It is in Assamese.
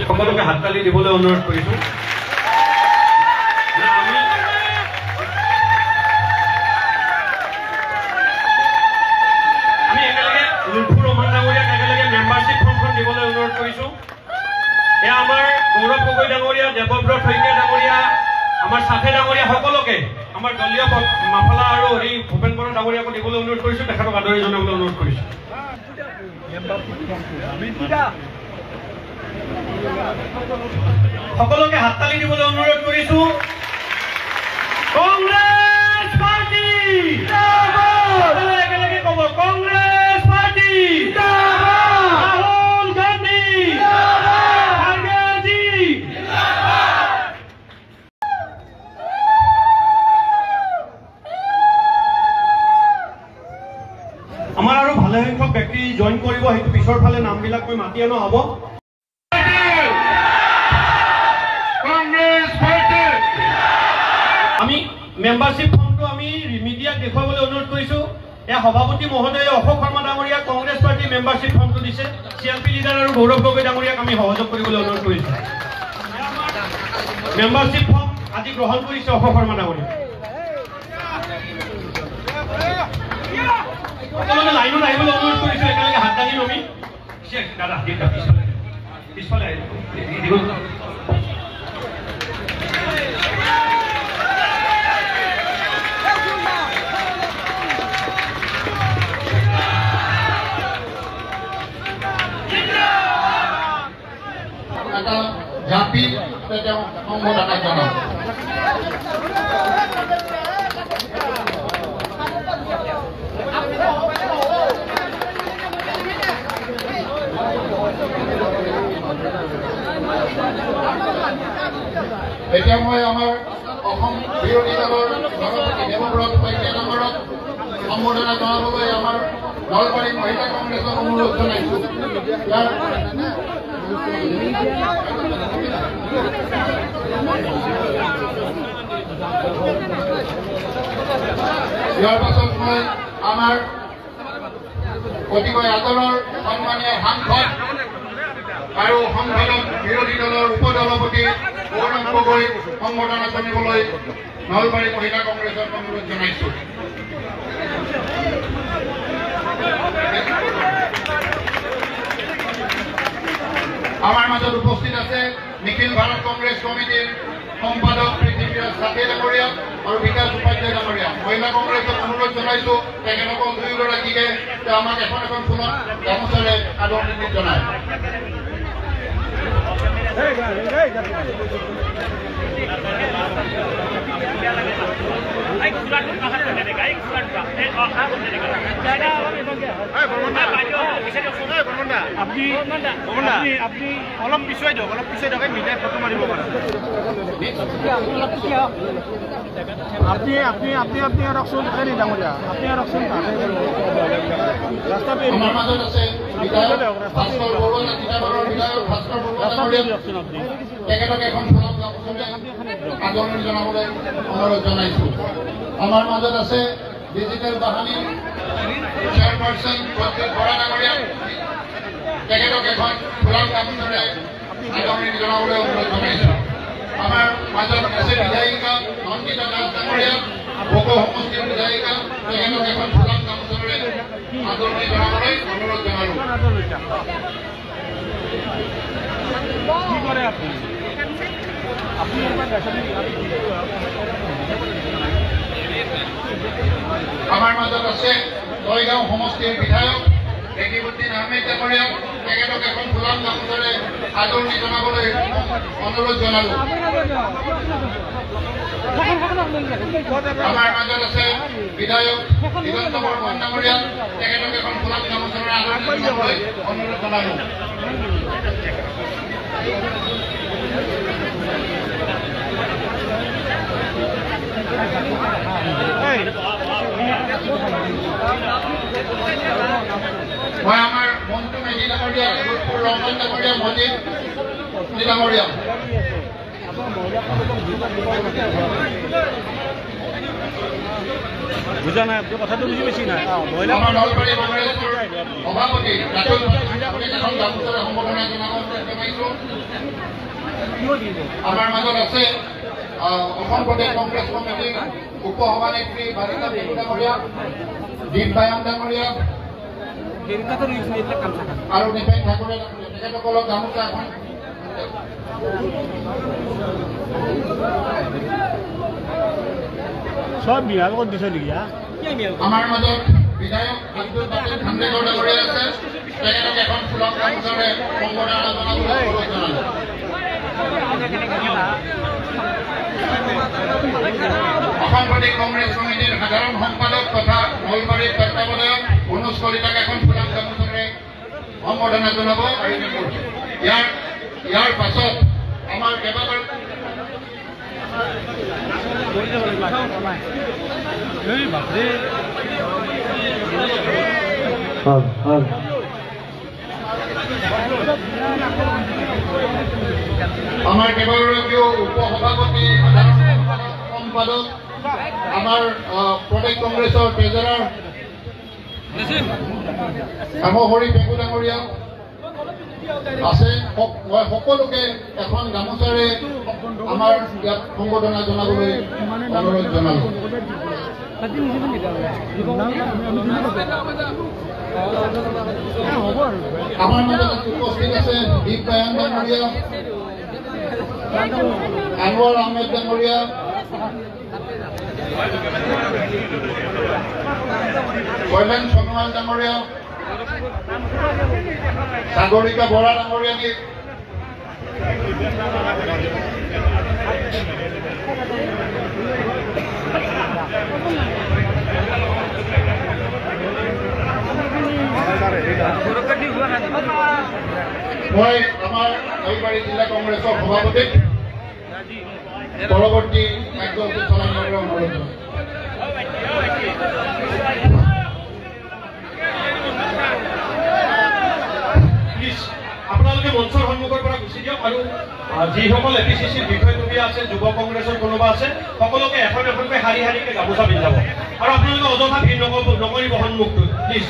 সকলোকে হাততালি দিবলৈ অনুৰোধ কৰিছোঁ। আমি একেলগে লুথুৰ ৰহমান ডাঙৰীয়াক একেলগে মেম্বাৰশ্বিপ ফৰ্মখন দিবলৈ অনুৰোধ কৰিছোঁ। এয়া আমাৰ গৌৰৱ গগৈ ডাঙৰীয়া, দেৱব্ৰত শইকীয়া ডাঙৰীয়া, আমাৰ চাফে ডাঙৰীয়া সকলোকে আমাৰ দলীয় মাফলা আৰু হেৰি ভূপেন বৰা ডাঙৰীয়াকো দিবলৈ অনুৰোধ কৰিছোঁ। তেখেতক আদৰণি জনাবলৈ অনুৰোধ কৰিছোঁ। সকলোকে হাততালি দিবলৈ অনুৰোধ কৰিছোঁ। কংগ্ৰেছ পাৰ্টি একেলগে ক'ব, কংগ্ৰেছ পাৰ্টি, ৰাহুল গান্ধী, খাৰ্গেজী। আমাৰ আৰু ভালে সংখ্যক ব্যক্তি জইন কৰিব, সেইটো পিছৰ ফালে নামবিলাক মই মাতি অনা হ'ব। আমি মেম্বাৰশ্বিপ ফৰ্মটো আমি মিডিয়াক দেখুৱাবলৈ অনুৰোধ কৰিছোঁ। এয়া সভাপতি মহোদয়ে অশোক শৰ্মা ডাঙৰীয়াক কংগ্ৰেছ পাৰ্টি মেম্বাৰশ্বিপ ফৰ্মটো দিছে। CLP লিডাৰ আৰু গৌৰৱ গগৈ ডাঙৰীয়াক আমি সহযোগ কৰিবলৈ অনুৰোধ কৰিছোঁ। মেম্বাৰশ্বিপ ফৰ্ম আজি গ্ৰহণ কৰিছে অশোক শৰ্মা ডাঙৰীয়া। সকলোকে লাইনত আহিবলৈ অনুৰোধ কৰিছোঁ। একেলগে হাত দাঙি নমি দাদা পিছফালে জাপি তেওঁ সম্বোধন জনাব। এতিয়া মই আমাৰ অসম বিৰোধী দলৰ সভাপতি দেৱব্ৰত শইকীয়া ডাঙৰক সম্বোধনা জনাবলৈ আমাৰ নলবাৰী মহিলা কংগ্ৰেছক অনুৰোধ জনাইছোঁ। ইয়াৰ পাছত মই আমাৰ অতিকৈ আদৰৰ সন্মানীয় সাংসদ আৰু সংসদত বিৰোধী দলৰ উপসভাপতি গৌৰৱ গগৈ সম্বোধনা জনাবলৈ নলবাৰী মহিলা কংগ্ৰেছক অনুৰোধ জনাইছোঁ। আমাৰ মাজত উপস্থিত আছে নিখিল ভাৰত কংগ্ৰেছ কমিটিৰ সম্পাদক পৃথিৱীৰাজ চাফে ডাঙৰীয়া আৰু বিকাশ উপাধ্যায় ডাঙৰীয়া। মহিলা কংগ্ৰেছক অনুৰোধ জনাইছোঁ তেখেতসকল দুয়োগৰাকীকে আমাক এখন ফুলত গামোচাৰে আদৰণি জনায়। আপনি অলপ পিছুৱাই দিয়ক, মিলাই ফটো মাৰিব পাৰে। আপনি ৰকচোন ডাঙৰীয়া, আপনি ৰকচোন আমাৰ মাজত আছে ভাস্কৰ বৰুৱা, তেখেতক এখন আদৰণি জনাবলৈ অনুৰোধ জনাইছোঁ। আমাৰ মাজত আছে ডিজিটেল বাহিনীৰ চেয়াৰপাৰ্চন বৰা ডাঙৰীয়া, তেখেতক এখন ফুলাম গামোচাৰে আদৰণি জনাবলৈ অনুৰোধ জনাইছোঁ। আমাৰ মাজত আছে বিধায়িকা নন্দিতা দাস ডাঙৰীয়া, ভোগ সমষ্টিৰ বিধায়িকা, তেখেতক এখন ফুলাম গামোচাৰে আদৰণি জনাবলৈ অনুৰোধ জনালোঁ। আমাৰ মাজত আছে দৈগাঁও সমষ্টিৰ বিধায়ক ৰেকিবুদ্দিন আহমেদ ডাঙৰীয়া, তেখেতক এখন ফুলাম গামোচাৰে আদৰণি জনাবলৈ অনুৰোধ জনালোঁ। আমাৰ মাজত আছে বিধায়ক দিগন্ত বৰ্মন ডাঙৰীয়া, তেখেতক এখন ফুলাম গামোচাৰে আদৰণি জনাবলৈ অনুৰোধ জনালোঁ। মই আমাৰ মন্টু মেধি ডাঙৰীয়া, লুথুৰ ৰহমান ডাঙৰীয়া, মজিদ ডাঙৰীয়া, বুজা নাই কথাটো বুজি পাইছি না। আমাৰ নলবাৰী কংগ্ৰেছৰ সভাপতি ৰাতুল প্ৰত্যেকখন গামোচাৰে সম্বৰ্ধনা জনাইছোঁ। আমাৰ মাজত আছে অসম প্ৰদেশ কংগ্ৰেছ কমিটিৰ উপসভানেত্ৰী বাৰিকা পেগু ডাঙৰীয়া, দীপ বায়ান ডাঙৰীয়া আৰু নিপেন ঠাকুৰে ডাঙৰীয়া, তেখেতসকলক গামোচা এখন সব বিভাগত দিছে নেকি? আমাৰ মাজত বিধায়ক আব্দুল বাতিল খান্দেগৰ ডাঙৰীয়া আছে, তেখেতক এখন ফুলক গামোচাৰে সম্বৰ্ধনা জনাবলৈ অনুৰোধ জনালোঁ। অসম প্ৰদেশ কংগ্ৰেছ কমিটিৰ সাধাৰণ সম্পাদক তথা নলবাৰীৰ তত্ত্বাৱধায়ক অনুজ কলিতাক এখন ফুলাম গামোচাৰে সম্বৰ্ধনা জনাব। আৰু ইয়াৰ পাছত আমাৰ কেইবাবাৰ আমাৰ কেইবাগৰাকীও উপসভাপতি সাধাৰণ সম্পাদক আমাৰ প্ৰদেশ কংগ্ৰেছৰ ট্ৰেজাৰাৰ হেমহৰি পেগু ডাঙৰীয়া আছে। মই সকলোকে এখন গামোচাৰে আমাৰ ইয়াত সম্বৰ্ধনা জনাবলৈ অনুৰোধ জনালোঁ। আমাৰ মাজত উপস্থিত আছে দীপ বায়ান ডাঙৰীয়া, আনোৱাৰ আহমেদ ডাঙৰীয়া, কল্যাণ সোণোৱাল ডাঙৰীয়া, সাগৰিকা বৰা ডাঙৰীয়া, মই আমাৰ নলবাৰী জিলা কংগ্ৰেছৰ সভাপতিক পৰৱৰ্তী কাৰ্যসূচী চলাবলৈ অনুৰোধ জনাইছোঁ। আপোনালোকে মঞ্চৰ সন্মুখৰ পৰা গুচি দিয়ক আৰু যিসকল APCCৰ বিষয়ববীয়া আছে, যুৱ কংগ্ৰেছৰ কোনোবা আছে, সকলোকে এখন এখনকৈ শাৰী শাৰীকৈ গামোচা পিন্ধাব আৰু আপোনালোকে অযথা ভিৰ নকৰিব সন্মুখটোত প্লিজ।